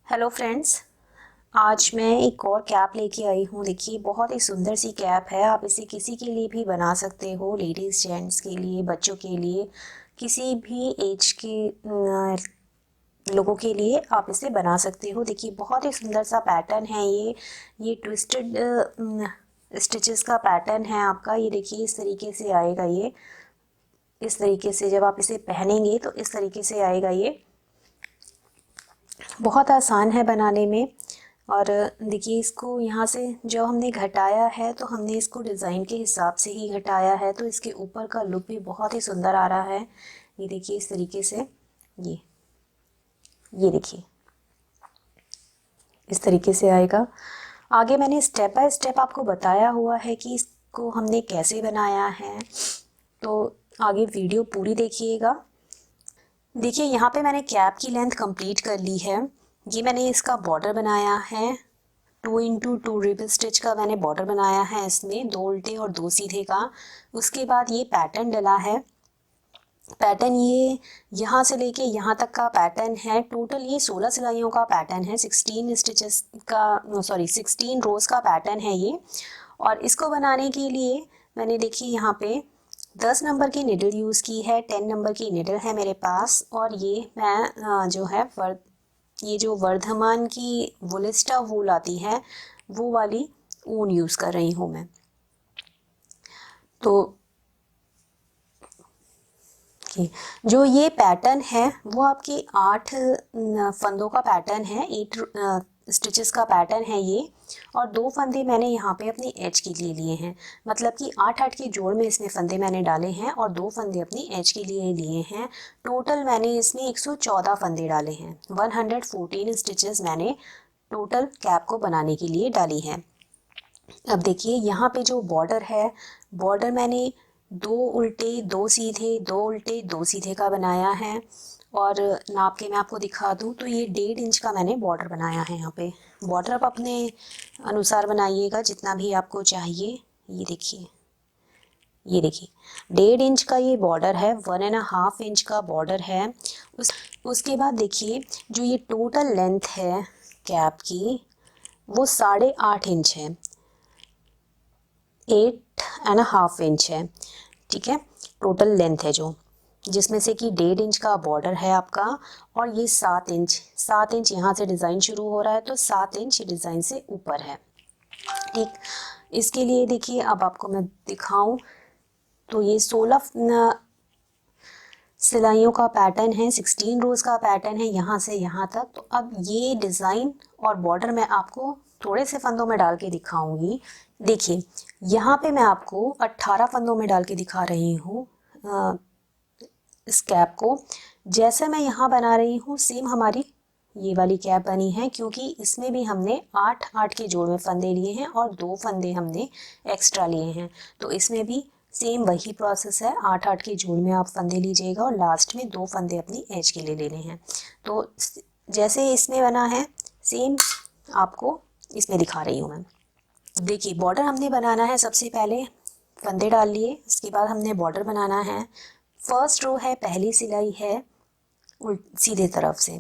Hello friends, आज मैं एक और कैप लेके आई हूँ। देखिए, बहुत ही सुंदर सी कैप है। आप इसे किसी के लिए भी बना सकते हो, लेडीज़, जेंट्स के लिए, बच्चों के लिए, किसी भी एज के लोगों के लिए आप इसे बना सकते हो। देखिए, बहुत ही सुंदर सा पैटर्न है ये ट्विस्टेड स्टिचेस का पैटर्न है आपका। ये देखिए, इस तरीके से आएगा ये। इस तरीके से जब आप इसे पहनेंगे तो इस तरीके से आएगा ये। बहुत आसान है बनाने में। और देखिए, इसको यहाँ से जो हमने घटाया है तो हमने इसको डिज़ाइन के हिसाब से ही घटाया है, तो इसके ऊपर का लुक भी बहुत ही सुंदर आ रहा है। ये देखिए, इस तरीके से ये देखिए, इस तरीके से आएगा। आगे मैंने स्टेप बाय स्टेप आपको बताया हुआ है कि इसको हमने कैसे बनाया है, तो आगे वीडियो पूरी देखिएगा। देखिए, यहाँ पे मैंने कैप की लेंथ कंप्लीट कर ली है। ये मैंने इसका बॉर्डर बनाया है, 2x2 रिबन स्टिच का मैंने बॉर्डर बनाया है इसमें, 2 उल्टे और 2 सीधे का। उसके बाद ये पैटर्न डला है। पैटर्न ये यहाँ से लेके यहाँ तक का पैटर्न है। टोटल ये 16 सिलाइयों का पैटर्न है, 16 स्टिचेस का, सॉरी 16 रोज़ का पैटर्न है ये। और इसको बनाने के लिए मैंने, देखिए, यहाँ पे 10 नंबर की निडल यूज़ की है, 10 नंबर की निडल है मेरे पास। और ये मैं जो है ये जो वर्धमान की वोलिस्टा वूल आती है, वो वाली ऊन यूज़ कर रही हूँ मैं। तो जो ये पैटर्न है वो आपके 8 फंदों का पैटर्न है, 8 स्टिचेस का पैटर्न है ये। और 2 फंदे मैंने यहाँ पे अपनी एज के लिए लिए हैं, मतलब कि 8-8 के जोड़ में इसमें फंदे मैंने डाले हैं और 2 फंदे अपनी एज के लिए लिए हैं। टोटल मैंने इसमें 114 फंदे डाले हैं। 114 स्टिचेस मैंने टोटल कैप को बनाने के लिए डाली हैं। अब देखिए, यहाँ पे जो बॉर्डर है, बॉर्डर मैंने 2 उल्टे 2 सीधे, 2 उल्टे 2 सीधे का बनाया है। और नाप के मैं आपको दिखा दूँ तो ये 1.5 इंच का मैंने बॉर्डर बनाया है यहाँ पे। बॉर्डर आप अपने अनुसार बनाइएगा, जितना भी आपको चाहिए। ये देखिए 1.5 इंच का ये बॉर्डर है, 1.5 इंच का बॉर्डर है। उसके बाद देखिए, जो ये टोटल लेंथ है कैप की, वो 8.5 इंच है, 8.5 इंच है। ठीक है, टोटल लेंथ है जो, जिसमें से कि 1.5 इंच का बॉर्डर है आपका। और ये 7 इंच यहाँ से डिज़ाइन शुरू हो रहा है, तो 7 इंच डिज़ाइन से ऊपर है। ठीक, इसके लिए देखिए, अब आपको मैं दिखाऊं तो ये 16 सिलाइयों का पैटर्न है, 16 रोज़ का पैटर्न है यहाँ से यहाँ तक। तो अब ये डिज़ाइन और बॉर्डर मैं आपको थोड़े से फंदों में डाल के दिखाऊंगी। देखिए, यहाँ पे मैं आपको 18 फंदों में डाल के दिखा रही हूँ इस कैप को। जैसे मैं यहाँ बना रही हूँ, सेम हमारी ये वाली कैप बनी है, क्योंकि इसमें भी हमने 8-8 के जोड़ में फंदे लिए हैं और 2 फंदे हमने एक्स्ट्रा लिए हैं। तो इसमें भी सेम वही प्रोसेस है, 8-8 के जोड़ में आप फंदे लीजिएगा और लास्ट में 2 फंदे अपनी एज के लिए लेने हैं। तो जैसे इसमें बना है, सेम आपको इसमें दिखा रही हूँ मैं। देखिए, बॉर्डर हमने बनाना है। सबसे पहले फंदे डाल लिए, इसके बाद हमने बॉर्डर बनाना है। फर्स्ट रो है, पहली सिलाई है सीधे तरफ से।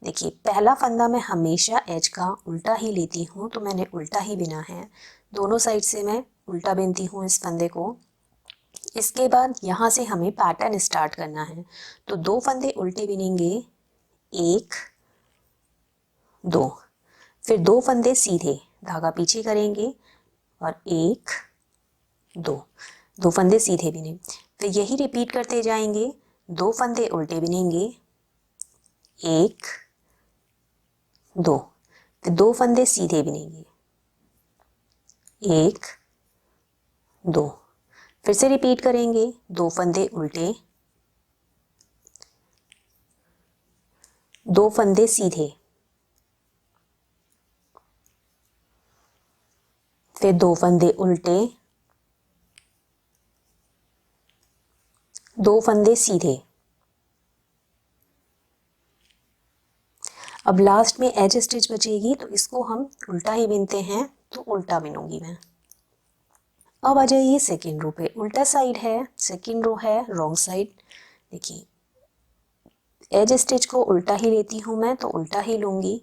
देखिए, पहला फंदा मैं हमेशा एज का उल्टा ही लेती हूँ, तो मैंने उल्टा ही बिना है। दोनों साइड से मैं उल्टा बिनती हूँ इस फंदे को। इसके बाद यहाँ से हमें पैटर्न स्टार्ट करना है, तो 2 फंदे उल्टे बिनेंगे, 1 2, फिर 2 फंदे सीधे, धागा पीछे करेंगे और 1 2 फंदे सीधे बिने। फिर यही रिपीट करते जाएंगे, 2 फंदे उल्टे बिनेंगे, 1 2, फिर 2 फंदे सीधे बिनेंगे, 1 2, फिर से रिपीट करेंगे, 2 फंदे उल्टे, 2 फंदे सीधे, फिर 2 फंदे उल्टे, 2 फंदे सीधे। अब लास्ट में एज स्टिच बचेगी, तो इसको हम उल्टा ही बिनते हैं, तो उल्टा बिनूंगी मैं। अब आ जाइए सेकेंड रो पे। उल्टा साइड है, सेकेंड रो है, रॉन्ग साइड। देखिए, एज स्टिच को उल्टा ही लेती हूँ मैं, तो उल्टा ही लूँगी।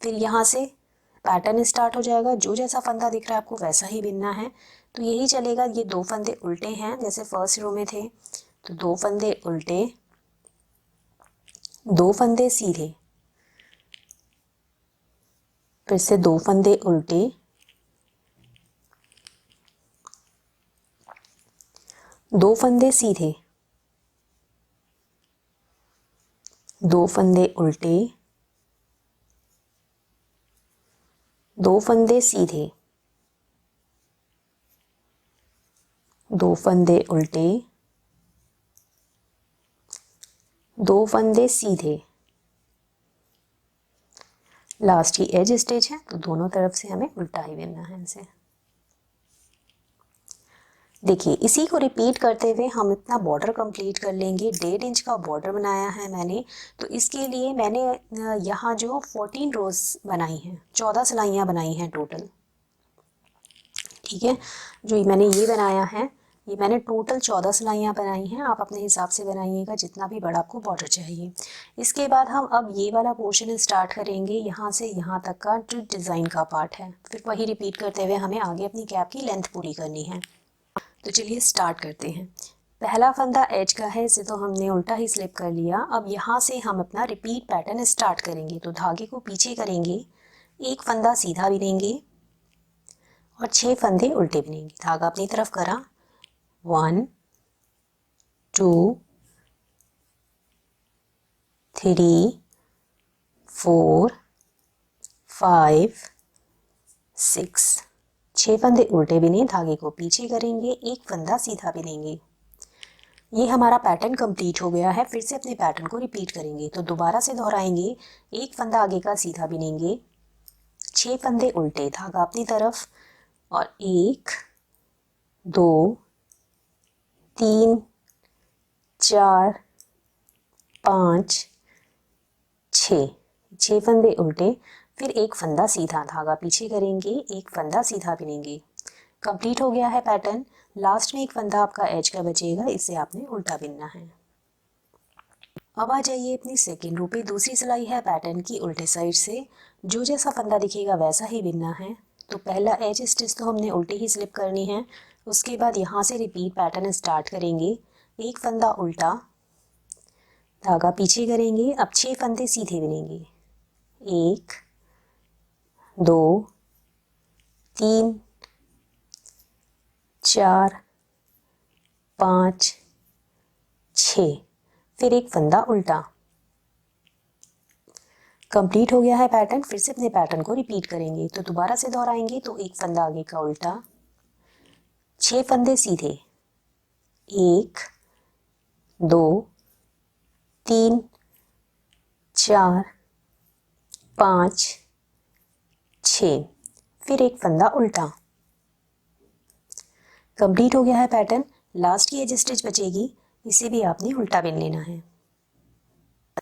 फिर यहाँ से पैटर्न स्टार्ट हो जाएगा। जो जैसा फंदा दिख रहा है आपको वैसा ही बिनना है। तो यही चलेगा। ये 2 फंदे उल्टे हैं जैसे फर्स्ट रो में थे, तो 2 फंदे उल्टे, 2 फंदे सीधे, फिर से 2 फंदे उल्टे, 2 फंदे सीधे, 2 फंदे उल्टे, 2 फंदे सीधे, 2 फंदे उल्टे, 2 फंदे सीधे। लास्ट की एज स्टिच है तो दोनों तरफ से हमें उल्टा ही बिनना है इसे। देखिए इसी को रिपीट करते हुए हम इतना बॉर्डर कंप्लीट कर लेंगे। 1.5 इंच का बॉर्डर बनाया है मैंने, तो इसके लिए मैंने यहाँ जो 14 रोज बनाई हैं, 14 सिलाइयाँ बनाई हैं टोटल। ठीक है, जो मैंने ये बनाया है, ये मैंने टोटल 14 सिलाइयाँ बनाई हैं। आप अपने हिसाब से बनाइएगा जितना भी बड़ा आपको बॉर्डर चाहिए। इसके बाद हम अब ये वाला पोर्शन स्टार्ट करेंगे, यहाँ से यहाँ तक का जो डिज़ाइन का पार्ट है। फिर वही रिपीट करते हुए हमें आगे अपनी कैप की लेंथ पूरी करनी है। तो चलिए स्टार्ट करते हैं। पहला फंदा एज का है, इसे तो हमने उल्टा ही स्लिप कर लिया। अब यहाँ से हम अपना रिपीट पैटर्न स्टार्ट करेंगे। तो धागे को पीछे करेंगे, एक फंदा सीधा बिनेंगे और 6 फंदे उल्टे बिनेंगे। धागा अपनी तरफ करा, 1 2 3 4 5 6, 6 फंदे उल्टे बिने, धागे को पीछे करेंगे, एक फंदा सीधा बिनेंगे। ये हमारा पैटर्न कंप्लीट हो गया है। फिर से अपने पैटर्न को रिपीट करेंगे। तो दोबारा से दोहराएंगे, एक फंदा आगे का सीधा बिनेंगे, 6 फंदे उल्टे, धागा अपनी तरफ, और 1 2 3 4 5 6, 6 फंदे उल्टे, फिर एक फंदा सीधा, धागा पीछे करेंगे, एक फंदा सीधा बिनेंगे। कंप्लीट हो गया है पैटर्न। लास्ट में एक फंदा आपका एज का बचेगा, इसे आपने उल्टा बिनना है। अब आ जाइए अपनी सेकेंड रो पे। दूसरी सिलाई है पैटर्न की उल्टे साइड से। जो जैसा फंदा दिखेगा वैसा ही बिनना है। तो पहला एज स्टिच तो हमने उल्टी ही स्लिप करनी है। उसके बाद यहाँ से रिपीट पैटर्न स्टार्ट करेंगे, एक फंदा उल्टा, धागा पीछे करेंगे। अब 6 फंदे सीधे बिनेंगे, 1 2 3 4 5 6, फिर एक फंदा उल्टा। कंप्लीट हो गया है पैटर्न। फिर से अपने पैटर्न को रिपीट करेंगे। तो दोबारा से दोहराएंगे, तो एक फंदा आगे का उल्टा, 6 फंदे सीधे, 1 2 3 4 5 6, फिर एक फंदा उल्टा। कंप्लीट हो गया है पैटर्न। लास्ट की एज स्टिच बचेगी, इसे भी आपने उल्टा बिन लेना है।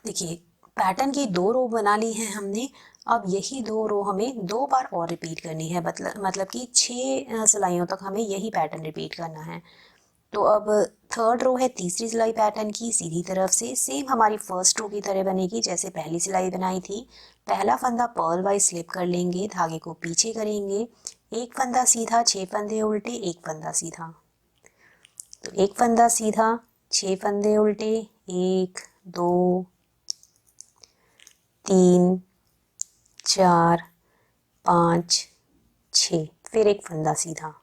देखिए पैटर्न की 2 रो बना ली है हमने। अब यही 2 रो हमें 2 बार और रिपीट करनी है। मतलब कि 6 सिलाइयों तक हमें यही पैटर्न रिपीट करना है। तो अब थर्ड रो है तीसरी सिलाई पैटर्न की, सीधी तरफ से सेम हमारी फर्स्ट रो की तरह बनेगी जैसे पहली सिलाई बनाई थी। पहला फंदा पर्ल वाइज स्लिप कर लेंगे, धागे को पीछे करेंगे, एक फंदा सीधा, 6 फंदे उल्टे, एक फंदा सीधा। तो एक फंदा सीधा, 6 फंदे उल्टे, 1 2 3 4 5 6, फिर एक फंदा सीधा।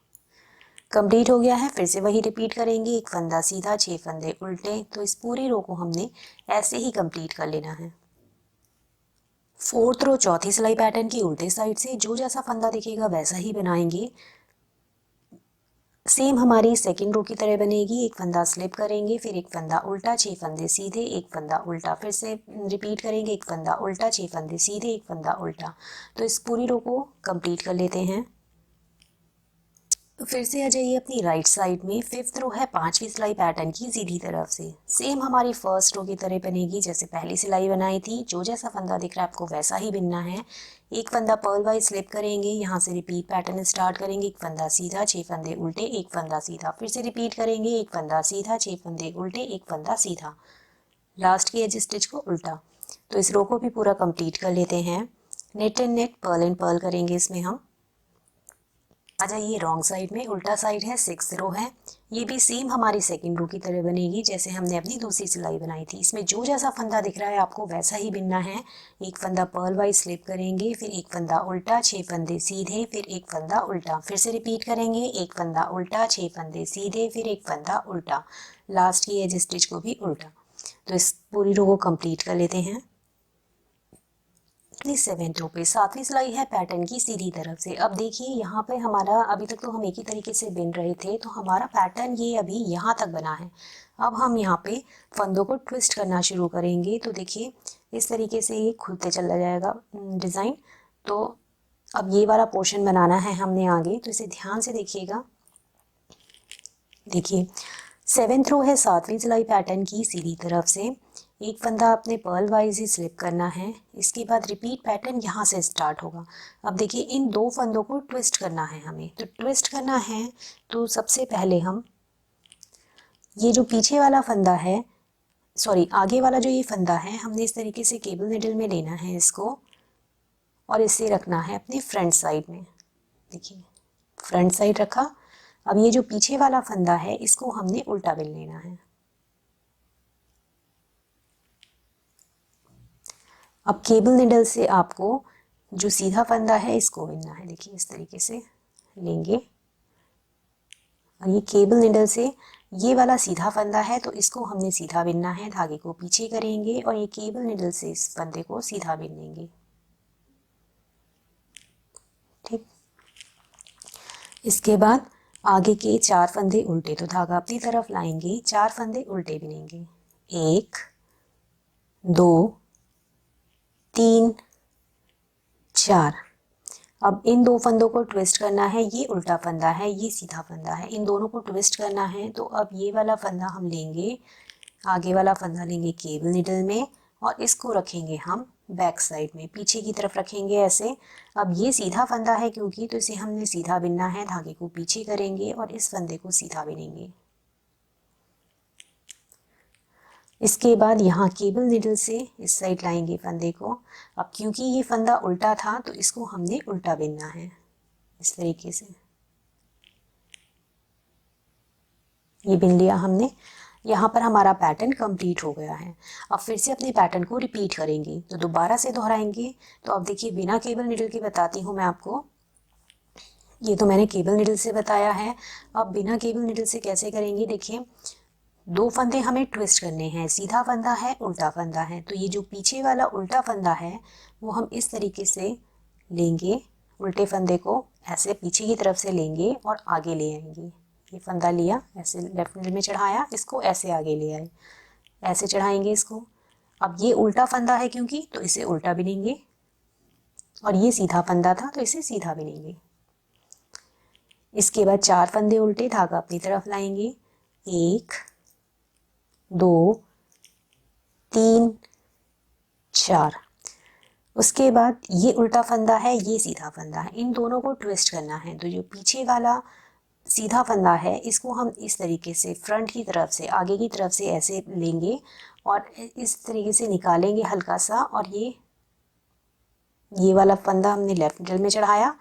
कंप्लीट हो गया है। फिर से वही रिपीट करेंगे, एक फंदा सीधा, 6 फंदे उल्टे। तो इस पूरी रो को हमने ऐसे ही कंप्लीट कर लेना है। फोर्थ रो चौथी सिलाई पैटर्न की उल्टे साइड से जो जैसा फंदा दिखेगा वैसा ही बनाएंगे। सेम हमारी सेकंड रो की तरह बनेगी। एक फंदा स्लिप करेंगे, फिर एक फंदा उल्टा, 6 फंदे सीधे, एक फंदा उल्टा। फिर से रिपीट करेंगे, एक फंदा उल्टा, 6 फंदे सीधे, एक फंदा उल्टा। तो इस पूरी रो को कंप्लीट कर लेते हैं। तो फिर से आ जाइए अपनी राइट साइड में। फिफ्थ रो है 5वीं सिलाई पैटर्न की सीधी तरफ से। सेम हमारी फर्स्ट रो की तरह बनेगी जैसे पहली सिलाई बनाई थी। जो जैसा फंदा दिख रहा है आपको वैसा ही बिनना है। एक फंदा पर्ल वाइज स्लिप करेंगे, यहाँ से रिपीट पैटर्न स्टार्ट करेंगे। एक फंदा सीधा, 6 फंदे उल्टे, एक फंदा सीधा। फिर से रिपीट करेंगे, एक फंदा सीधा, 6 फंदे उल्टे, एक फंदा सीधा। लास्ट की एज स्टिच को उल्टा। तो इस रो को भी पूरा कंप्लीट कर लेते हैं। Net and knit, Perl and pearl करेंगे इसमें हम। आ जाइए रॉन्ग साइड में, उल्टा साइड है, 6 रो है। ये भी सेम हमारी सेकंड रो की तरह बनेगी जैसे हमने अपनी दूसरी सिलाई बनाई थी। इसमें जो जैसा फंदा दिख रहा है आपको वैसा ही बिनना है। एक फंदा पर्ल वाइज स्लिप करेंगे, फिर एक फंदा उल्टा, 6 फंदे सीधे, फिर एक फंदा उल्टा, फिर से रिपीट करेंगे, एक फंदा उल्टा, 6 फंदे सीधे, फिर एक फंदा उल्टा, लास्ट की एज स्टिच को भी उल्टा। तो इस पूरी रो को कंप्लीट कर लेते हैं। अपनी 7th रो पे 7वीं सिलाई है पैटर्न की सीधी तरफ से। अब देखिए यहाँ पे हमारा, अभी तक तो हम एक ही तरीके से बिन रहे थे, तो हमारा पैटर्न ये अभी यहाँ तक बना है। अब हम यहाँ पे फंदों को ट्विस्ट करना शुरू करेंगे। तो देखिए इस तरीके से ये खुलते चला जाएगा डिज़ाइन। तो अब ये वाला पोर्शन बनाना है हमने आगे, तो इसे ध्यान से देखिएगा। देखिए 7th रो है 7वीं सिलाई पैटर्न की सीधी तरफ से। एक फंदा आपने पर्ल वाइज ही स्लिप करना है। इसके बाद रिपीट पैटर्न यहाँ से स्टार्ट होगा। अब देखिए इन दो फंदों को ट्विस्ट करना है हमें। तो ट्विस्ट करना है तो सबसे पहले हम ये जो पीछे वाला फंदा है, सॉरी आगे वाला जो ये फंदा है, हमने इस तरीके से केबल निडल में लेना है इसको और इसे रखना है अपने फ्रंट साइड में। देखिए फ्रंट साइड रखा। अब ये जो पीछे वाला फंदा है इसको हमने उल्टा बिन लेना है। अब केबल निडल से आपको जो सीधा फंदा है इसको बिनना है। देखिए इस तरीके से लेंगे और ये केबल निडल से ये वाला सीधा फंदा है तो इसको हमने सीधा बिनना है। धागे को पीछे करेंगे और ये केबल निडल से इस फंदे को सीधा बिन लेंगे। ठीक, इसके बाद आगे के 4 फंदे उल्टे, तो धागा अपनी तरफ लाएंगे, 4 फंदे उल्टे बिनेंगे। 1 2 3 4। अब इन दो फंदों को ट्विस्ट करना है। ये उल्टा फंदा है, ये सीधा फंदा है, इन दोनों को ट्विस्ट करना है। तो अब ये वाला फंदा हम लेंगे, आगे वाला फंदा लेंगे केबल निडल में और इसको रखेंगे हम बैक साइड में, पीछे की तरफ रखेंगे ऐसे। अब ये सीधा फंदा है क्योंकि, तो इसे हमने सीधा बिनना है। धागे को पीछे करेंगे और इस फंदे को सीधा बिनेंगे। इसके बाद यहाँ केबल निडल से इस साइड लाएंगे फंदे को। अब क्योंकि ये फंदा उल्टा था तो इसको हमने उल्टा बिनना है इस तरीके से। ये बिन लिया हमने। यहाँ पर हमारा पैटर्न कंप्लीट हो गया है। अब फिर से अपने पैटर्न को रिपीट करेंगे, तो दोबारा से दोहराएंगे। तो अब देखिए बिना केबल निडल के बताती हूँ मैं आपको। ये तो मैंने केबल निडल से बताया है। अब बिना केबल निडल से कैसे करेंगे, देखिए 2 फंदे हमें ट्विस्ट करने हैं। सीधा फंदा है, उल्टा फंदा है। तो ये जो पीछे वाला उल्टा फंदा है वो हम इस तरीके से लेंगे, उल्टे फंदे को ऐसे पीछे की तरफ से लेंगे और आगे ले आएंगे। ये फंदा लिया, ऐसे लेफ्ट निडल में चढ़ाया, इसको ऐसे आगे ले आए, ऐसे चढ़ाएंगे इसको। अब ये उल्टा फंदा है क्योंकि, तो इसे उल्टा बिनेंगे और ये सीधा फंदा था तो इसे सीधा बिनेंगे। इसके बाद 4 फंदे उल्टे, धागा अपनी तरफ लाएंगे। 1 2 3 4। उसके बाद ये उल्टा फंदा है, ये सीधा फंदा है, इन दोनों को ट्विस्ट करना है। तो जो पीछे वाला सीधा फंदा है इसको हम इस तरीके से फ्रंट की तरफ से, आगे की तरफ से ऐसे लेंगे और इस तरीके से निकालेंगे हल्का सा। और ये वाला फंदा हमने लेफ्ट मिडल में चढ़ाया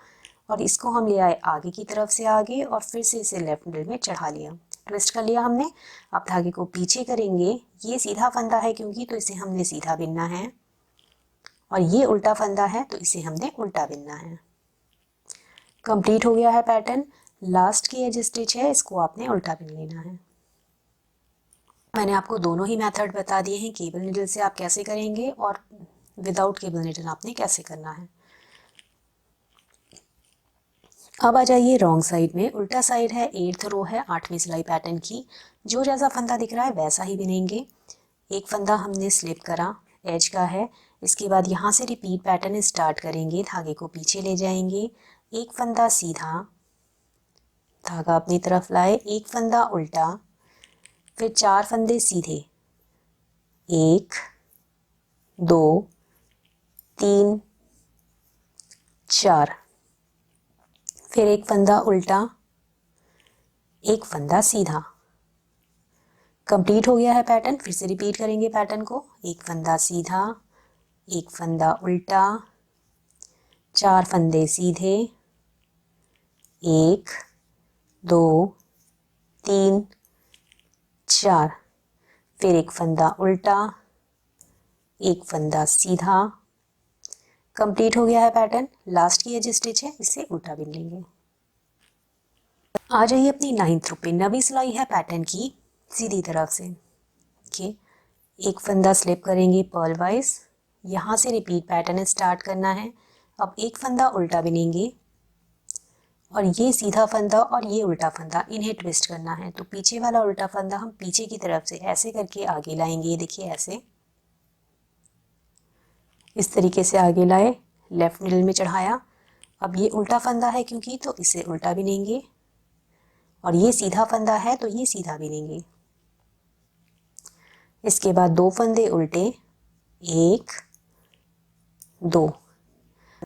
और इसको हम ले आए आगे की तरफ से आगे और फिर से इसे लेफ्ट मिडल में चढ़ा लिया, ट्विस्ट कर लिया हमने। अब धागे को पीछे करेंगे। ये सीधा फंदा है क्योंकि, तो इसे हमने सीधा बिनना है और ये उल्टा फंदा है तो इसे हमने उल्टा बिनना है। कंप्लीट हो गया है पैटर्न। लास्ट की एज स्टिच है, इसको आपने उल्टा बिन लेना है। मैंने आपको दोनों ही मेथड बता दिए हैं, केबल निडल से आप कैसे करेंगे और विदाउट केबल निडल आपने कैसे करना है। अब आ जाइए रॉन्ग साइड में। उल्टा साइड है, 8th रो है 8वीं सिलाई पैटर्न की। जो जैसा फंदा दिख रहा है वैसा ही बिनेंगे। एक फंदा हमने स्लिप करा, एज का है। इसके बाद यहाँ से रिपीट पैटर्न स्टार्ट करेंगे, धागे को पीछे ले जाएंगे। एक फंदा सीधा, धागा अपनी तरफ लाए, एक फंदा उल्टा, फिर 4 फंदे सीधे, 1 2 3 4, फिर एक फंदा उल्टा, एक फंदा सीधा। कंप्लीट हो गया है पैटर्न। फिर से रिपीट करेंगे पैटर्न को। एक फंदा सीधा, एक फंदा उल्टा, 4 फंदे सीधे, 1 2 3 4, फिर एक फंदा उल्टा, एक फंदा सीधा। कंप्लीट हो गया है पैटर्न। लास्ट की एज स्टिच है, इसे उल्टा बिन लेंगे। आ जाइए अपनी 9th रो पे। नवी सिलाई है पैटर्न की सीधी तरफ से। देखिए, एक फंदा स्लिप करेंगे पर्ल वाइज, यहाँ से रिपीट पैटर्न स्टार्ट करना है। अब एक फंदा उल्टा बिनेंगे और ये सीधा फंदा और ये उल्टा फंदा, इन्हें ट्विस्ट करना है। तो पीछे वाला उल्टा फंदा हम पीछे की तरफ से ऐसे करके आगे लाएंगे। ये देखिए, ऐसे इस तरीके से आगे लाए, लेफ्ट मिडल में चढ़ाया। अब ये उल्टा फंदा है क्योंकि, तो इसे उल्टा बिनेंगे और ये सीधा फंदा है तो ये सीधा बिनेंगे। इसके बाद 2 फंदे उल्टे, 1 2।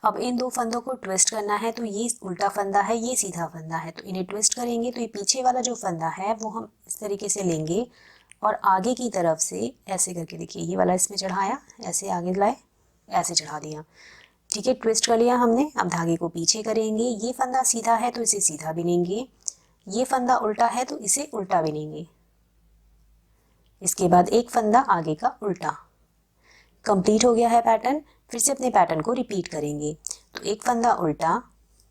अब इन 2 फंदों को ट्विस्ट करना है। तो ये उल्टा फंदा है, ये सीधा फंदा है, तो इन्हें ट्विस्ट करेंगे। तो ये पीछे वाला जो फंदा है वो हम इस तरीके से लेंगे और आगे की तरफ से ऐसे करके, देखिए ये वाला इसमें चढ़ाया, ऐसे आगे लाए, ऐसे चढ़ा दिया। ठीक है, ट्विस्ट कर लिया हमने। अब धागे को पीछे करेंगे। ये फंदा सीधा है तो इसे सीधा बिनेंगे, ये फंदा उल्टा है तो इसे उल्टा बिनेंगे। इसके बाद एक फंदा आगे का उल्टा। कंप्लीट हो गया है पैटर्न। फिर से अपने पैटर्न को रिपीट करेंगे। तो एक फंदा उल्टा,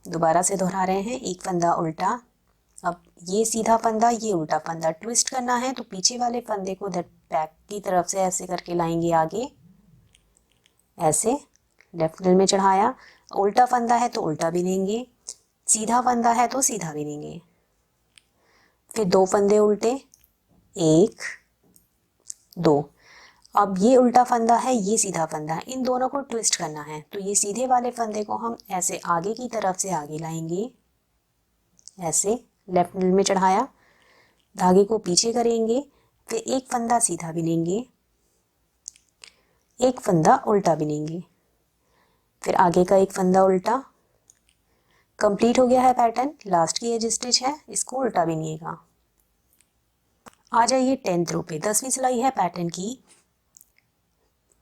दोबारा से दोहरा रहे हैं, एक फंदा उल्टा। अब ये सीधा फंदा, ये उल्टा फंदा ट्विस्ट करना है। तो पीछे वाले फंदे को बैक की तरफ से ऐसे करके लाएंगे आगे, ऐसे लेफ्ट मिडल में चढ़ाया। उल्टा फंदा है तो उल्टा बिनेंगे, सीधा फंदा है तो सीधा बिनेंगे। फिर 2 फंदे उल्टे, 1 2। अब ये उल्टा फंदा है, ये सीधा फंदा है, इन दोनों को ट्विस्ट करना है। तो ये सीधे वाले फंदे को हम ऐसे आगे की तरफ से आगे लाएंगे, ऐसे लेफ्ट मिडल में चढ़ाया, धागे को पीछे करेंगे। फिर एक फंदा सीधा बिनेंगे, एक फंदा उल्टा बिनेंगे, फिर आगे का एक फंदा उल्टा। कंप्लीट हो गया है पैटर्न। लास्ट की एज स्टिच है, इसको उल्टा बिनिएगा। आ जाइए 10th रो पे। 10वीं सिलाई है पैटर्न की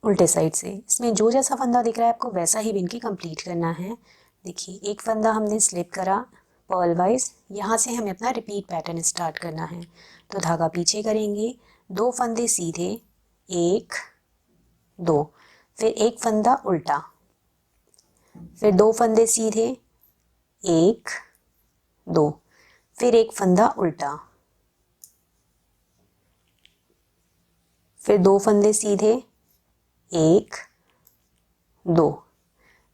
उल्टे साइड से। इसमें जो जैसा फंदा दिख रहा है आपको वैसा ही बिन के कंप्लीट करना है। देखिए, एक फंदा हमने स्लिप करा पर्ल वाइज, यहाँ से हमें अपना रिपीट पैटर्न स्टार्ट करना है। तो धागा पीछे करेंगे, 2 फंदे सीधे, 1 2, फिर एक फंदा उल्टा, फिर 2 फंदे सीधे, 1 2, फिर एक फंदा उल्टा, फिर 2 फंदे सीधे, 1 2।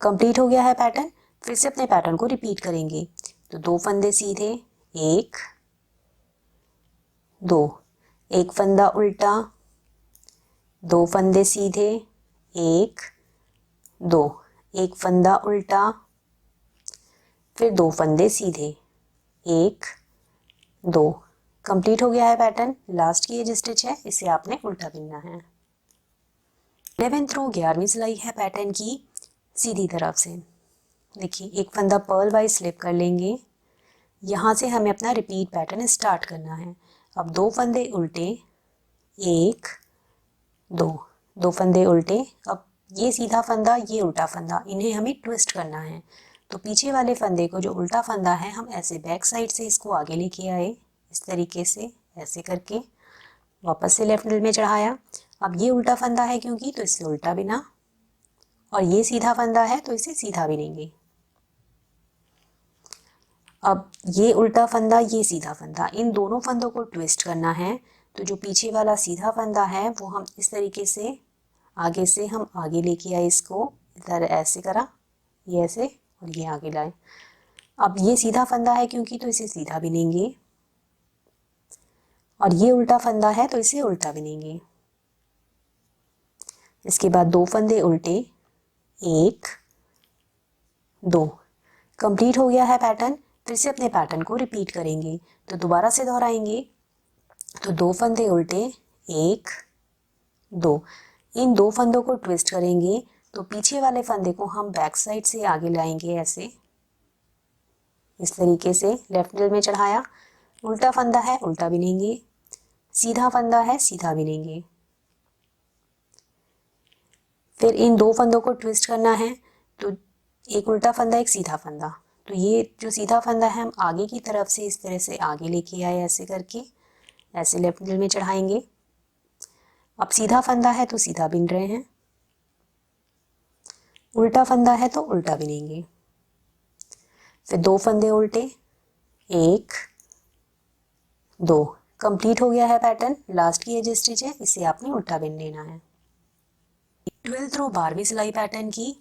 कंप्लीट हो गया है पैटर्न। फिर से अपने पैटर्न को रिपीट करेंगे। तो 2 फंदे सीधे, 1 2, एक फंदा उल्टा, 2 फंदे सीधे, 1 2, एक फंदा उल्टा, फिर 2 फंदे सीधे, 1 2। कंप्लीट हो गया है पैटर्न। लास्ट की एज स्टिच है, इसे आपने उल्टा बिनना है। 11th रो 11वीं सिलाई है पैटर्न की सीधी तरफ से। देखिए, एक फंदा पर्ल वाइज स्लिप कर लेंगे, यहाँ से हमें अपना रिपीट पैटर्न स्टार्ट करना है। अब 2 फंदे उल्टे, 1 2, 2 फंदे उल्टे। अब ये सीधा फंदा, ये उल्टा फंदा, इन्हें हमें ट्विस्ट करना है। तो पीछे वाले फंदे को, जो उल्टा फंदा है, हम ऐसे बैक साइड से इसको आगे लेके आए, इस तरीके से ऐसे करके वापस से लेफ्ट मिडल में चढ़ाया। अब ये उल्टा फंदा है क्योंकि, तो इससे उल्टा बिना, और ये सीधा फंदा है तो इसे सीधा बिनेंगे। अब ये उल्टा फंदा, ये सीधा फंदा, इन दोनों फंदों को ट्विस्ट करना है। तो जो पीछे वाला सीधा फंदा है वो हम इस तरीके से आगे से हम आगे लेके आए, इसको इधर ऐसे करा, ये ऐसे, और ये आगे लाए। अब ये सीधा फंदा है क्योंकि, तो इसे सीधा बिनेंगे, और ये उल्टा फंदा है तो इसे उल्टा बिनेंगे। इसके बाद 2 फंदे उल्टे, 1 2। कंप्लीट हो गया है पैटर्न। फिर से अपने पैटर्न को रिपीट करेंगे। तो दोबारा से दोहराएंगे। तो 2 फंदे उल्टे, 1 2, इन 2 फंदों को ट्विस्ट करेंगे। तो पीछे वाले फंदे को हम बैक साइड से आगे लाएंगे, ऐसे इस तरीके से लेफ्ट मिडल में चढ़ाया। उल्टा फंदा है, उल्टा बिनेंगे, सीधा फंदा है, सीधा बिनेंगे। फिर इन 2 फंदों को ट्विस्ट करना है। तो एक उल्टा फंदा एक सीधा फंदा। तो ये जो सीधा फंदा है हम आगे की तरफ से इस तरह से आगे लेके आए, ऐसे करके ऐसे लेफ्ट मिडल में चढ़ाएंगे। अब सीधा फंदा है तो सीधा बिन रहे हैं, उल्टा फंदा है तो उल्टा बिनेंगे। फिर 2 फंदे उल्टे, 1 2, कंप्लीट हो गया है पैटर्न। लास्ट की एज स्टिच है, इसे आपने उल्टा बिन लेना है। 12th रो 12वीं सिलाई पैटर्न की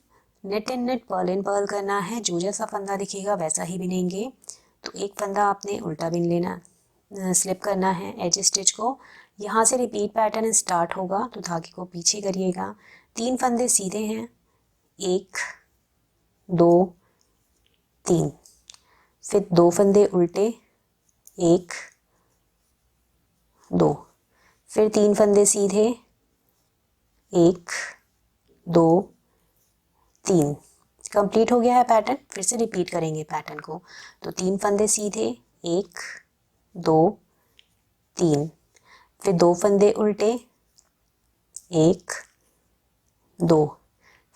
knit and knit purl in purl करना है। जो जैसा फंदा दिखेगा वैसा ही बिनेंगे। तो एक फंदा आपने उल्टा बिन लेना, स्लिप करना है एज स्टिच को। यहाँ से रिपीट पैटर्न स्टार्ट होगा, तो धागे को पीछे करिएगा। 3 फंदे सीधे हैं, 1 2 3। फिर 2 फंदे उल्टे, 1 2। फिर 3 फंदे सीधे, 1 2 3। कंप्लीट हो गया है पैटर्न। फिर से रिपीट करेंगे पैटर्न को। तो 3 फंदे सीधे, 1 2 3। फिर 2 फंदे उल्टे, 1 2।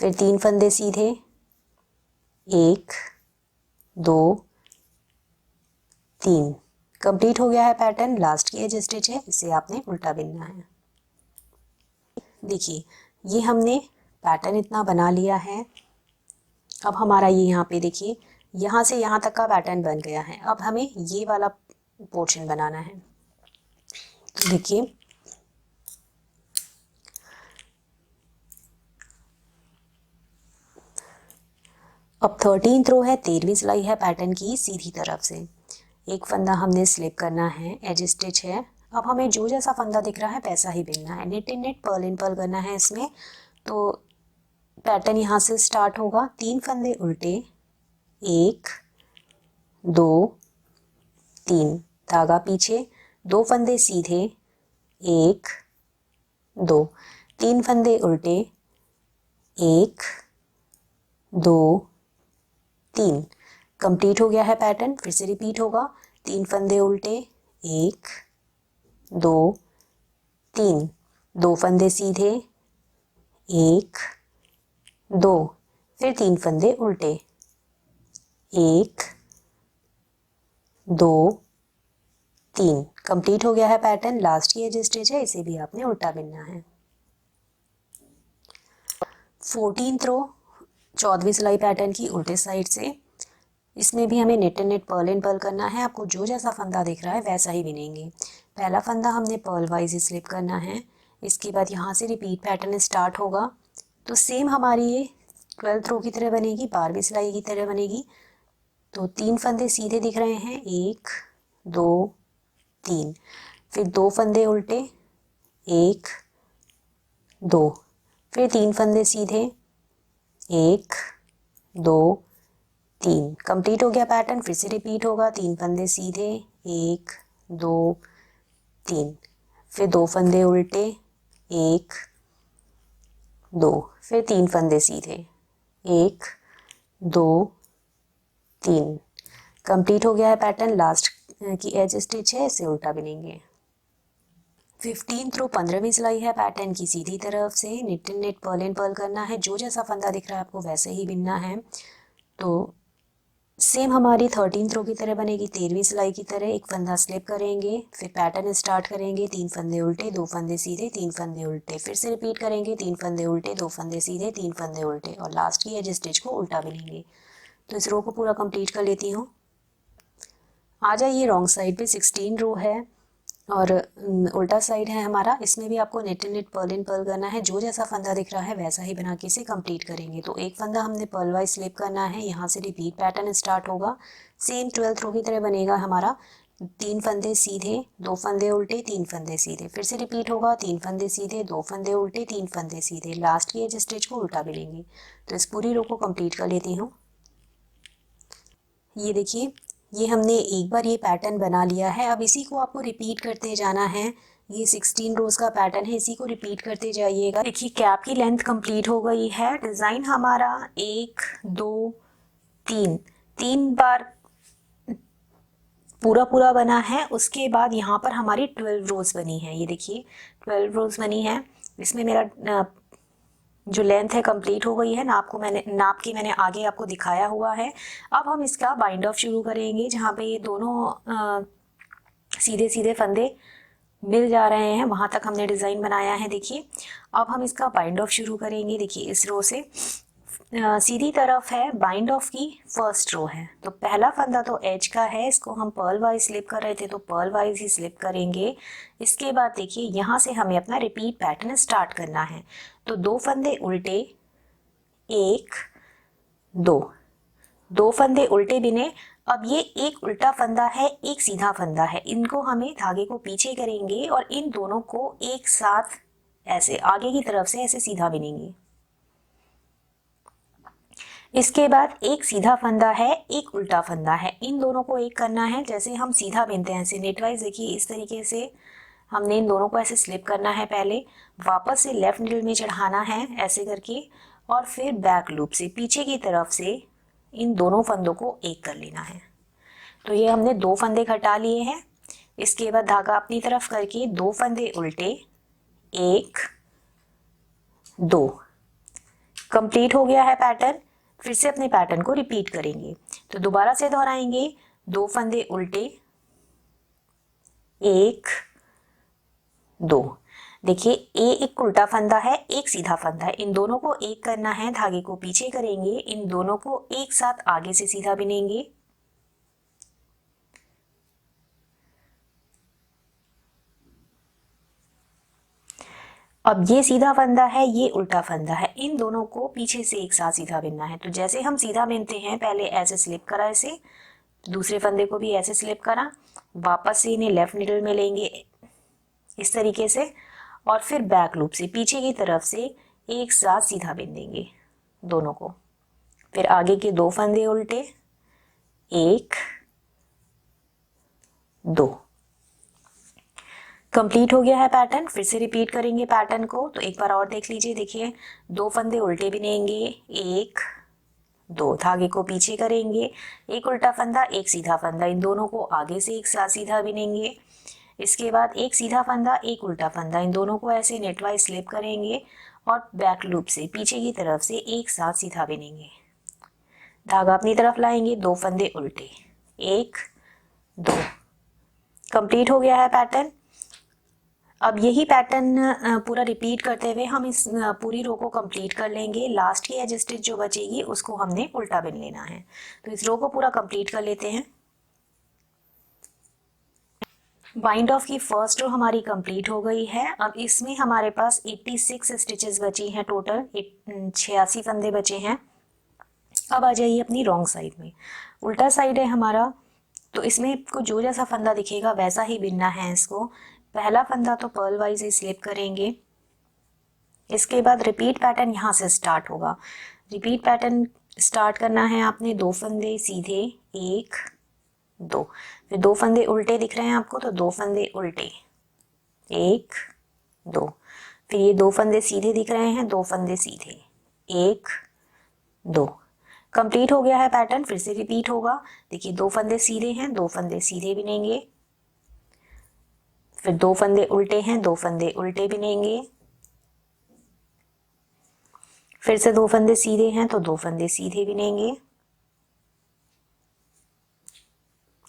फिर 3 फंदे सीधे, 1 2 3। कंप्लीट हो गया है पैटर्न। लास्ट की एज स्टिच है, इसे आपने उल्टा बिनना है। देखिए ये हमने पैटर्न इतना बना लिया है। अब हमारा ये यहाँ पे देखिए, यहाँ से यहाँ तक का पैटर्न बन गया है। अब हमें ये वाला पोर्शन बनाना है। तो देखिए अब 13th रो है, 13वीं सिलाई है पैटर्न की सीधी तरफ से। एक फंदा हमने स्लिप करना है, एज स्टिच है। अब हमें जो जैसा फंदा दिख रहा है वैसा ही बिनना है। Knit in knit purl in purl करना है इसमें। तो पैटर्न यहाँ से स्टार्ट होगा। 3 फंदे उल्टे, 1 2 3, धागा पीछे, 2 फंदे सीधे, 1 2। 3 फंदे उल्टे, 1 2 3। कंप्लीट हो गया है पैटर्न। फिर से रिपीट होगा। 3 फंदे उल्टे, 1 2 3। 2 फंदे सीधे, 1 2। फिर 3 फंदे उल्टे, 1 2 3। कंप्लीट हो गया है पैटर्न। लास्ट की एज स्टिच है, इसे भी आपने उल्टा बिनना है। 14th रो 14वीं सिलाई पैटर्न की उल्टे साइड से। इसमें भी हमें knit and knit purl in purl करना है। आपको जो जैसा फंदा दिख रहा है वैसा ही बिनेंगे। पहला फंदा हमने पर्ल वाइज स्लिप करना है। इसके बाद यहाँ से रिपीट पैटर्न स्टार्ट होगा। तो सेम हमारी ये 12th रो की तरह बनेगी, 12वीं सिलाई की तरह बनेगी। तो 3 फंदे सीधे दिख रहे हैं, 1 2 3। फिर 2 फंदे उल्टे, 1 2। फिर 3 फंदे सीधे, 1 2 3। कंप्लीट हो गया पैटर्न। फिर से रिपीट होगा। 3 फंदे सीधे, 1 2 3। फिर 2 फंदे उल्टे, 1 2। फिर 3 फंदे सीधे, 1 2 3। कंप्लीट हो गया है पैटर्न। लास्ट की एज स्टिच है, इसे उल्टा बिनेंगे। 15th रो 15वीं सिलाई है पैटर्न की सीधी तरफ से। Knit in knit purl in purl करना है। जो जैसा फंदा दिख रहा है आपको वैसे ही बिनना है। तो सेम हमारी 13th रो की तरह बनेगी, 13वीं सिलाई की तरह। एक फंदा स्लिप करेंगे, फिर पैटर्न स्टार्ट करेंगे। 3 फंदे उल्टे, 2 फंदे सीधे, 3 फंदे उल्टे। फिर से रिपीट करेंगे। 3 फंदे उल्टे, 2 फंदे सीधे, 3 फंदे उल्टे, और लास्ट की एज स्टिच को उल्टा बिनेंगे। तो इस रो को पूरा कंप्लीट कर लेती हूँ। आ जाइए रॉन्ग साइड पे। 16 रो है और उल्टा साइड है हमारा। इसमें भी आपको knit in knit purl in purl करना है। जो जैसा फंदा दिख रहा है वैसा ही बना के इसे कंप्लीट करेंगे। तो एक फंदा हमने पर्ल वाइज स्लिप करना है। यहाँ से रिपीट पैटर्न स्टार्ट होगा। सेम 12th रो की तरह बनेगा हमारा। 3 फंदे सीधे, 2 फंदे उल्टे, 3 फंदे सीधे। फिर से रिपीट होगा। 3 फंदे सीधे, 2 फंदे उल्टे, 3 फंदे सीधे। लास्ट की एज स्टिच को उल्टा बिनेंगे। तो इस पूरी रो को कंप्लीट कर लेती हूँ। ये देखिए, ये हमने एक बार ये पैटर्न बना लिया है। अब इसी को आपको रिपीट करते जाना है। ये 16 रोज का पैटर्न है, इसी को रिपीट करते जाइएगा। देखिए कैप की लेंथ कंप्लीट हो गई है। डिज़ाइन हमारा 1 2 3 3 बार पूरा पूरा बना है। उसके बाद यहाँ पर हमारी 12 रोज बनी है। ये देखिए 12 रोज बनी है। इसमें मेरा जो लेंथ है कंप्लीट हो गई है, नाप के मैंने आगे आपको दिखाया हुआ है। अब हम इसका बाइंड ऑफ शुरू करेंगे, जहाँ पे ये दोनों सीधे सीधे फंदे मिल जा रहे हैं वहाँ तक हमने डिज़ाइन बनाया है। देखिए अब हम इसका बाइंड ऑफ शुरू करेंगे। देखिए इस रो से सीधी तरफ है, बाइंड ऑफ की फर्स्ट रो है, तो पहला फंदा तो एज का है, इसको हम पर्ल वाइज स्लिप कर रहे थे तो पर्ल वाइज ही स्लिप करेंगे। इसके बाद देखिए यहाँ से हमें अपना रिपीट पैटर्न स्टार्ट करना है। तो 2 फंदे उल्टे, 1 2, 2 फंदे उल्टे बिने। अब ये एक उल्टा फंदा है, एक सीधा फंदा है, इनको हमें धागे को पीछे करेंगे और इन दोनों को एक साथ ऐसे आगे की तरफ से ऐसे सीधा बिनेंगे। इसके बाद एक सीधा फंदा है, एक उल्टा फंदा है, इन दोनों को एक करना है। जैसे हम सीधा बिनते हैं ऐसे नेटवाइज, देखिए इस तरीके से हमने इन दोनों को ऐसे स्लिप करना है, पहले वापस से लेफ्ट नीडल में चढ़ाना है ऐसे करके, और फिर बैक लूप से पीछे की तरफ से इन दोनों फंदों को एक कर लेना है। तो ये हमने 2 फंदे घटा लिए हैं। इसके बाद धागा अपनी तरफ करके 2 फंदे उल्टे, 1 2, कंप्लीट हो गया है पैटर्न। फिर से अपने पैटर्न को रिपीट करेंगे, तो दोबारा से दोहराएंगे। 2 फंदे उल्टे, 1 2। देखिए एक उल्टा फंदा है, एक सीधा फंदा है, इन दोनों को एक करना है, धागे को पीछे करेंगे, इन दोनों को एक साथ आगे से सीधा बिनेंगे। अब ये सीधा फंदा है, ये उल्टा फंदा है, इन दोनों को पीछे से एक साथ सीधा बिनना है। तो जैसे हम सीधा बिनते हैं, पहले ऐसे स्लिप करा इसे, दूसरे फंदे को भी ऐसे स्लिप करा, वापस से इन्हें लेफ्ट निडल में लेंगे इस तरीके से, और फिर बैक लूप से पीछे की तरफ से एक साथ सीधा बिन देंगे दोनों को। फिर आगे के 2 फंदे उल्टे, 1 2, कंप्लीट हो गया है पैटर्न। फिर से रिपीट करेंगे पैटर्न को, तो एक बार और देख लीजिए। देखिए 2 फंदे उल्टे बिनेंगे, 1 2, धागे को पीछे करेंगे, एक उल्टा फंदा एक सीधा फंदा, इन दोनों को आगे से एक साथ सीधा बिनेंगे। इसके बाद एक सीधा फंदा एक उल्टा फंदा, इन दोनों को ऐसे नेटवाइज स्लिप करेंगे और बैक लूप से पीछे की तरफ से एक साथ सीधा बिनेंगे। धागा अपनी तरफ लाएंगे, 2 फंदे उल्टे, 1 2, कंप्लीट हो गया है पैटर्न। अब यही पैटर्न पूरा रिपीट करते हुए हम इस पूरी रो को कंप्लीट कर लेंगे। लास्ट की एज स्टिच जो बचेगी उसको हमने उल्टा बिन लेना है। तो इस रो को पूरा कंप्लीट कर लेते हैं। बाइंड ऑफ की फर्स्ट रो हमारी कंप्लीट हो गई है। अब इसमें हमारे पास 86 स्टिचेस बची हैं, टोटल 86 फंदे बचे हैं। अब आ जाइए अपनी रॉन्ग साइड में, उल्टा साइड है हमारा, तो इसमें आपको जो जैसा फंदा दिखेगा वैसा ही बिनना है इसको। पहला फंदा तो पर्ल वाइज ही स्लिप करेंगे। इसके बाद रिपीट पैटर्न यहाँ से स्टार्ट होगा। रिपीट पैटर्न स्टार्ट करना है आपने, 2 फंदे सीधे, 1 2, फिर 2 फंदे उल्टे दिख रहे हैं आपको, तो 2 फंदे उल्टे, 1 2, फिर ये 2 फंदे सीधे दिख रहे हैं, 2 फंदे सीधे, 1 2, कंप्लीट हो गया है पैटर्न। फिर से रिपीट होगा। देखिए 2 फंदे सीधे हैं, 2 फंदे सीधे बिनेंगे, फिर 2 फंदे उल्टे हैं, 2 फंदे उल्टे बिनेंगे, फिर से 2 फंदे सीधे हैं तो 2 फंदे सीधे बिनेंगे।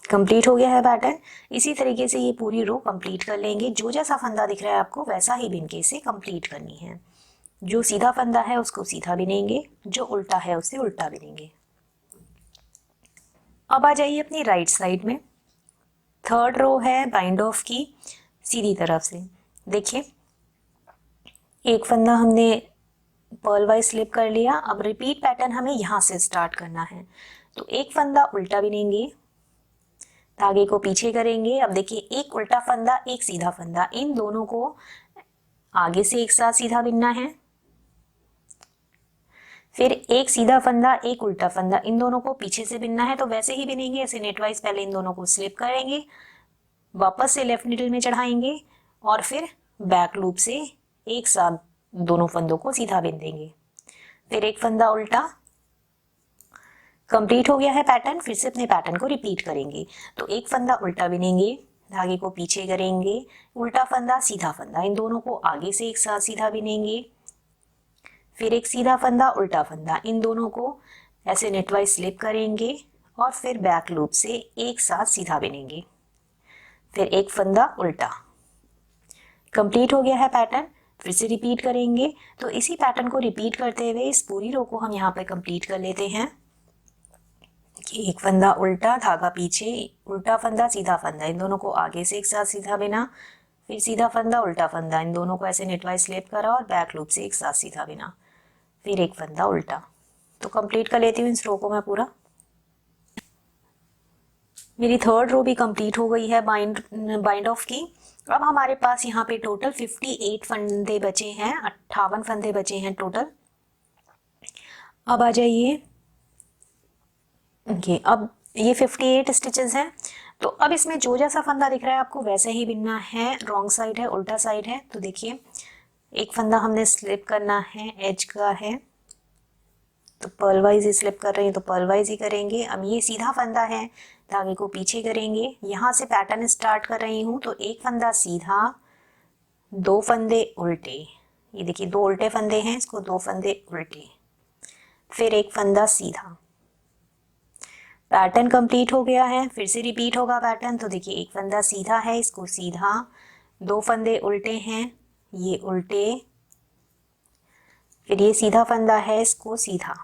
कंप्लीट हो गया है पैटर्न। इसी तरीके से ये पूरी रो कंप्लीट कर लेंगे। जो जैसा फंदा दिख रहा है आपको वैसा ही बिन के इसे कंप्लीट करनी है। जो सीधा फंदा है उसको सीधा बिनेंगे, जो उल्टा है उसे उल्टा बिनेंगे। अब आ जाइए अपनी राइट साइड में। थर्ड रो है बाइंड ऑफ की सीधी तरफ से। देखिए एक फंदा हमने पर्ल वाइज स्लिप कर लिया। अब रिपीट पैटर्न हमें यहाँ से स्टार्ट करना है। तो एक फंदा उल्टा बिनेंगे, धागे को पीछे करेंगे। अब देखिए एक उल्टा फंदा एक सीधा फंदा, इन दोनों को आगे से एक साथ सीधा बिनना है। फिर एक सीधा फंदा एक उल्टा फंदा, इन दोनों को पीछे से बिनना है। तो वैसे ही बिनेंगे, ऐसे नेटवाइज पहले इन दोनों को स्लिप करेंगे, वापस से लेफ्ट नीडल में चढ़ाएंगे और फिर बैक लूप से एक साथ दोनों फंदों को सीधा बिन देंगे। फिर एक फंदा उल्टा। कंप्लीट हो गया है पैटर्न। फिर से अपने पैटर्न को रिपीट करेंगे। तो एक फंदा उल्टा बिनेंगे, धागे को पीछे करेंगे, उल्टा फंदा सीधा फंदा, इन दोनों को आगे से एक साथ सीधा बिनेंगे। फिर एक सीधा फंदा उल्टा फंदा, इन दोनों को ऐसे नेटवाइज स्लिप करेंगे और फिर बैक लूप से एक साथ सीधा बिनेंगे, फिर एक फंदा उल्टा। कंप्लीट हो गया है पैटर्न। फिर से रिपीट करेंगे। तो इसी पैटर्न को रिपीट करते हुए इस पूरी रो को हम यहाँ पे कंप्लीट कर लेते हैं कि एक फंदा उल्टा, धागा पीछे, उल्टा फंदा सीधा फंदा, इन दोनों को आगे से एक साथ सीधा बिना, फिर सीधा फंदा उल्टा फंदा, इन दोनों को ऐसे नेटवाइज स्लिप करा और बैक लूप से एक साथ सीधा बिना, फिर एक फंदा उल्टा। तो कंप्लीट कर लेती हूँ इस रो को मैं पूरा। मेरी थर्ड रो भी कंप्लीट हो गई है बाइंड ऑफ की। अब हमारे पास यहाँ पे टोटल 58 फंदे बचे हैं, 58 फंदे बचे हैं टोटल। अब आ जाइए, अब ये 58 स्टिचेस हैं। तो अब इसमें जो जैसा फंदा दिख रहा है आपको वैसे ही बिनना है। रॉन्ग साइड है, उल्टा साइड है, तो देखिए एक फंदा हमने स्लिप करना है, एज का है तो पर्ल वाइज ही स्लिप कर रही हैं तो पर्ल वाइज ही करेंगे। अब ये सीधा फंदा है, धागे को पीछे करेंगे, यहाँ से पैटर्न स्टार्ट कर रही हूँ तो एक फंदा सीधा, दो फंदे उल्टे, ये देखिए दो उल्टे फंदे हैं, इसको दो फंदे उल्टे, फिर एक फंदा सीधा। पैटर्न कंप्लीट हो गया है। फिर से रिपीट होगा पैटर्न। तो देखिए एक फंदा सीधा है, इसको सीधा, दो फंदे उल्टे हैं, ये उल्टे, फिर ये सीधा फंदा है, इसको सीधा।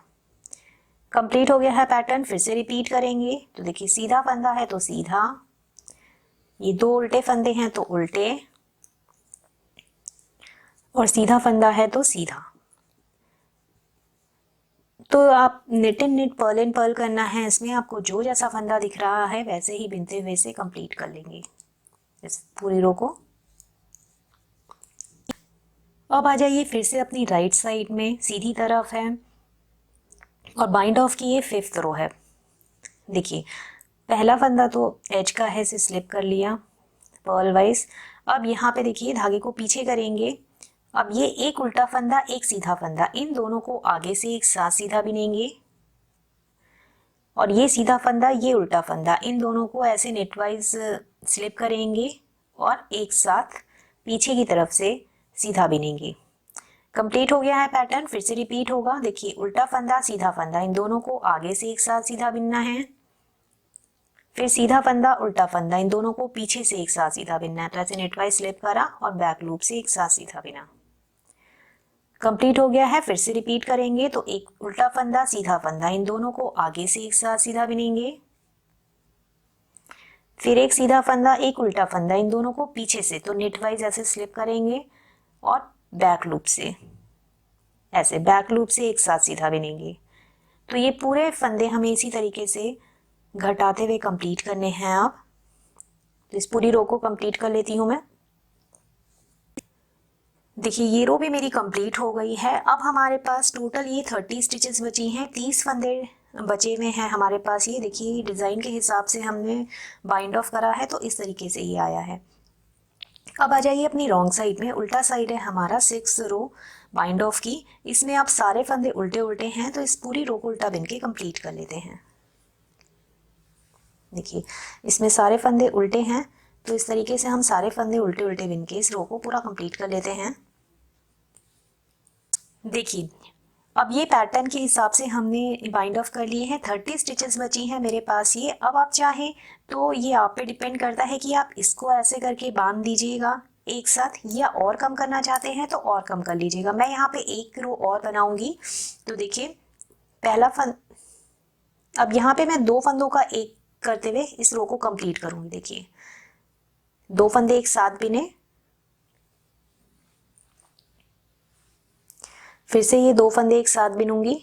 कंप्लीट हो गया है पैटर्न। फिर से रिपीट करेंगे। तो देखिए सीधा फंदा है तो सीधा, ये दो उल्टे फंदे हैं तो उल्टे, और सीधा फंदा है तो सीधा। तो आप knit in knit Perl in purl करना है। इसमें आपको जो जैसा फंदा दिख रहा है वैसे ही बिनते हुए से कंप्लीट कर लेंगे इस पूरी रो को। अब आ जाइए फिर से अपनी राइट साइड में, सीधी तरफ है और बाइंड ऑफ की ये 5th रो है। देखिए पहला फंदा तो एज का है, इसे स्लिप कर लिया पर्ल वाइज। अब यहाँ पे देखिए धागे को पीछे करेंगे। अब ये एक उल्टा फंदा एक सीधा फंदा, इन दोनों को आगे से एक साथ सीधा बिनेंगे, और ये सीधा फंदा ये उल्टा फंदा, इन दोनों को ऐसे नेटवाइज स्लिप करेंगे और एक साथ पीछे की तरफ से सीधा बिनेंगे। कंप्लीट हो गया है पैटर्न। फिर से रिपीट होगा। देखिए उल्टा फंदा सीधा फंदा, इन दोनों को आगे से एक साथ सीधा बिनना है, फिर सीधा फंदा उल्टा फंदा, इन दोनों को पीछे से एक साथ सीधा बिनना है। तो ऐसे नेटवाइज स्लिप करा और बैक लूप से एक साथ सीधा बिना। कंप्लीट हो गया है। फिर से रिपीट करेंगे। तो एक उल्टा फंदा सीधा फंदा, इन दोनों को आगे से एक साथ सीधा बिनेंगे, फिर एक सीधा फंदा एक उल्टा फंदा, इन दोनों को पीछे से, तो नेटवाइज ऐसे स्लिप करेंगे और बैक लूप से, ऐसे बैक लूप से एक साथ सीधा बिनेंगे। तो ये पूरे फंदे हमें इसी तरीके से घटाते हुए कंप्लीट करने हैं। अब तो इस पूरी रो को कंप्लीट कर लेती हूँ मैं। देखिए ये रो भी मेरी कंप्लीट हो गई है। अब हमारे पास टोटल ये 30 स्टिचेस बची हैं, 30 फंदे बचे हुए हैं हमारे पास। ये देखिए डिज़ाइन के हिसाब से हमने बाइंड ऑफ करा है तो इस तरीके से ये आया है। अब आ जाइए अपनी रॉन्ग साइड में, उल्टा साइड है हमारा 6 रो बाइंड ऑफ की। इसमें आप सारे फंदे उल्टे उल्टे हैं तो इस पूरी रो को उल्टा बिन के कंप्लीट कर लेते हैं। देखिए इसमें सारे फंदे उल्टे हैं तो इस तरीके से हम सारे फंदे उल्टे उल्टे बिन के इस रो को पूरा कंप्लीट कर लेते हैं। देखिए अब ये पैटर्न के हिसाब से हमने बाइंड ऑफ कर लिए हैं। 30 स्टिचेस बची हैं मेरे पास ये। अब आप चाहें तो ये आप पे डिपेंड करता है कि आप इसको ऐसे करके बांध दीजिएगा एक साथ, या और कम करना चाहते हैं तो और कम कर लीजिएगा। मैं यहाँ पे एक रो और बनाऊंगी। तो देखिए पहला फंद, अब यहाँ पे मैं दो फंदों का एक करते हुए इस रो को कंप्लीट करूंगी। देखिए दो फंदे एक साथ बिने, फिर से ये दो फंदे एक साथ बिनूंगी,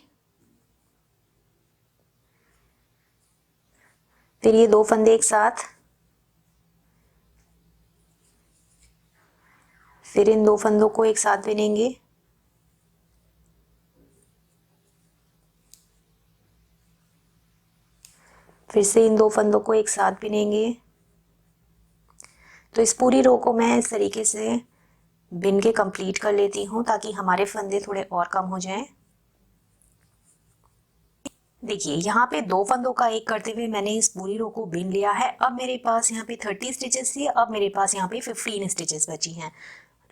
फिर ये दो फंदे एक साथ, फिर इन दो फंदों को एक साथ बिनेंगे, फिर से इन दो फंदों को एक साथ बिनेंगे। तो इस पूरी रो को मैं इस तरीके से बिन के कंप्लीट कर लेती हूँ ताकि हमारे फंदे थोड़े और कम हो जाएं। देखिए यहाँ पे दो फंदों का एक करते हुए मैंने इस पूरी रो को बिन लिया है। अब मेरे पास यहाँ पे 30 स्टिचेस थी, अब मेरे पास यहाँ पे 15 स्टिचेस बची हैं।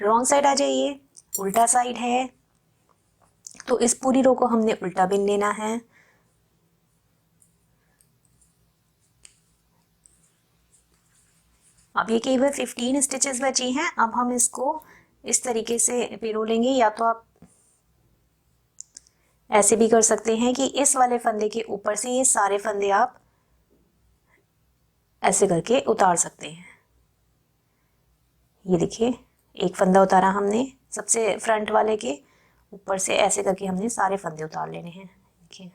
रॉन्ग साइड आ जाइए, उल्टा साइड है, तो इस पूरी रो को हमने उल्टा बिन लेना है। अब ये केवल 15 स्टिचेस बची हैं। अब हम इसको इस तरीके से पिरो लेंगे, या तो आप ऐसे भी कर सकते हैं कि इस वाले फंदे के ऊपर से ये सारे फंदे आप ऐसे करके उतार सकते हैं। ये देखिए, एक फंदा उतारा हमने सबसे फ्रंट वाले के ऊपर से, ऐसे करके हमने सारे फंदे उतार लेने हैं। देखिए,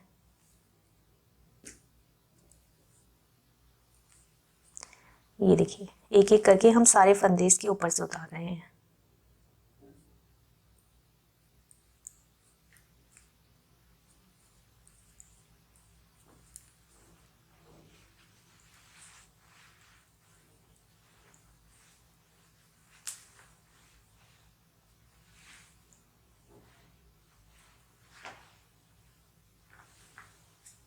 ये देखिए, एक एक करके हम सारे फंदे इसके ऊपर से उतार रहे हैं।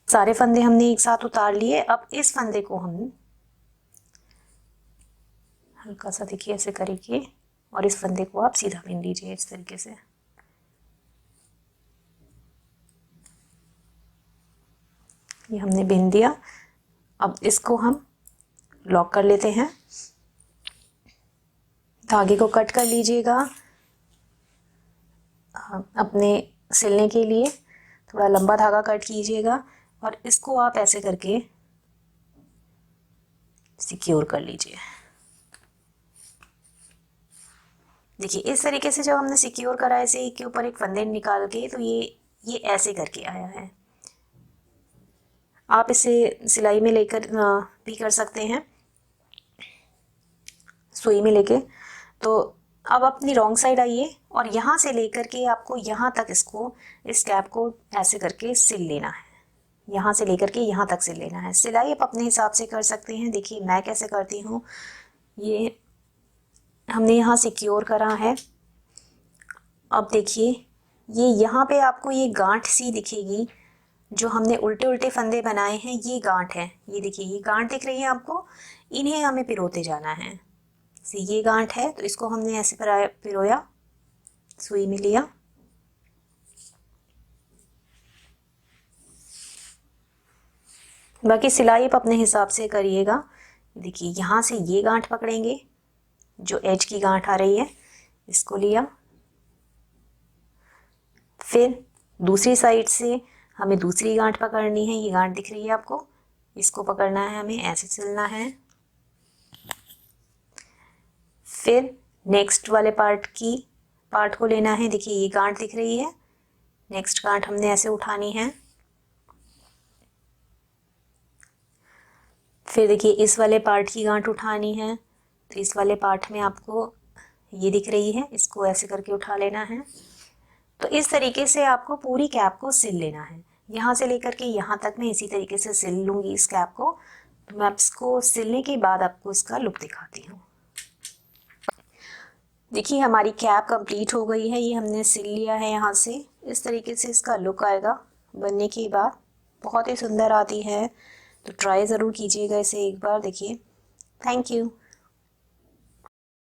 सारे फंदे हमने एक साथ उतार लिए। अब इस फंदे को हम हल्का सा देखिए ऐसे करेंगे और इस फंदे को आप सीधा बिन लीजिए इस तरीके से। ये हमने बिन दिया। अब इसको हम लॉक कर लेते हैं। धागे को कट कर लीजिएगा अपने सिलने के लिए। थोड़ा लंबा धागा कट कीजिएगा और इसको आप ऐसे करके सिक्योर कर लीजिए। देखिए, इस तरीके से जब हमने सिक्योर करा ऐसे एक के ऊपर एक फंदे निकाल के, तो ये ऐसे करके आया है। आप इसे सिलाई में लेकर भी कर सकते हैं, सुई में लेके। तो अब अपनी रॉन्ग साइड आइए और यहाँ से लेकर के आपको यहाँ तक इसको, इस कैप को ऐसे करके सिल लेना है। यहाँ से लेकर के यहाँ तक सिल लेना है। सिलाई आप अपने हिसाब से कर सकते हैं। देखिए मैं कैसे करती हूँ। ये हमने यहाँ सिक्योर करा है। अब देखिए, ये यहाँ पे आपको ये गांठ सी दिखेगी, जो हमने उल्टे उल्टे फंदे बनाए हैं, ये गांठ है। ये देखिए, ये गांठ दिख रही है आपको, इन्हें हमें पिरोते जाना है। ये गांठ है, तो इसको हमने ऐसे पिरोया, सुई में लिया, बाकी सिलाई आप अपने हिसाब से करिएगा। देखिए, यहाँ से ये गांठ पकड़ेंगे, जो एज की गांठ आ रही है, इसको लिया। फिर दूसरी साइड से हमें दूसरी गांठ पकड़नी है। ये गांठ दिख रही है आपको, इसको पकड़ना है, हमें ऐसे सिलना है। फिर नेक्स्ट वाले पार्ट को लेना है। देखिए, ये गांठ दिख रही है, नेक्स्ट गांठ हमने ऐसे उठानी है। फिर देखिए, इस वाले पार्ट की गांठ उठानी है, तो इस वाले पार्ट में आपको ये दिख रही है, इसको ऐसे करके उठा लेना है। तो इस तरीके से आपको पूरी कैप को सिल लेना है। यहाँ से लेकर के यहाँ तक मैं इसी तरीके से सिल लूँगी इस कैप को। तो मैं इसको सिलने के बाद आपको इसका लुक दिखाती हूँ। देखिए, हमारी कैप कंप्लीट हो गई है। ये हमने सिल लिया है यहाँ से। इस तरीके से इसका लुक आएगा बनने के बाद। बहुत ही सुंदर आती है, तो ट्राई ज़रूर कीजिएगा इसे एक बार। देखिए, थैंक यू।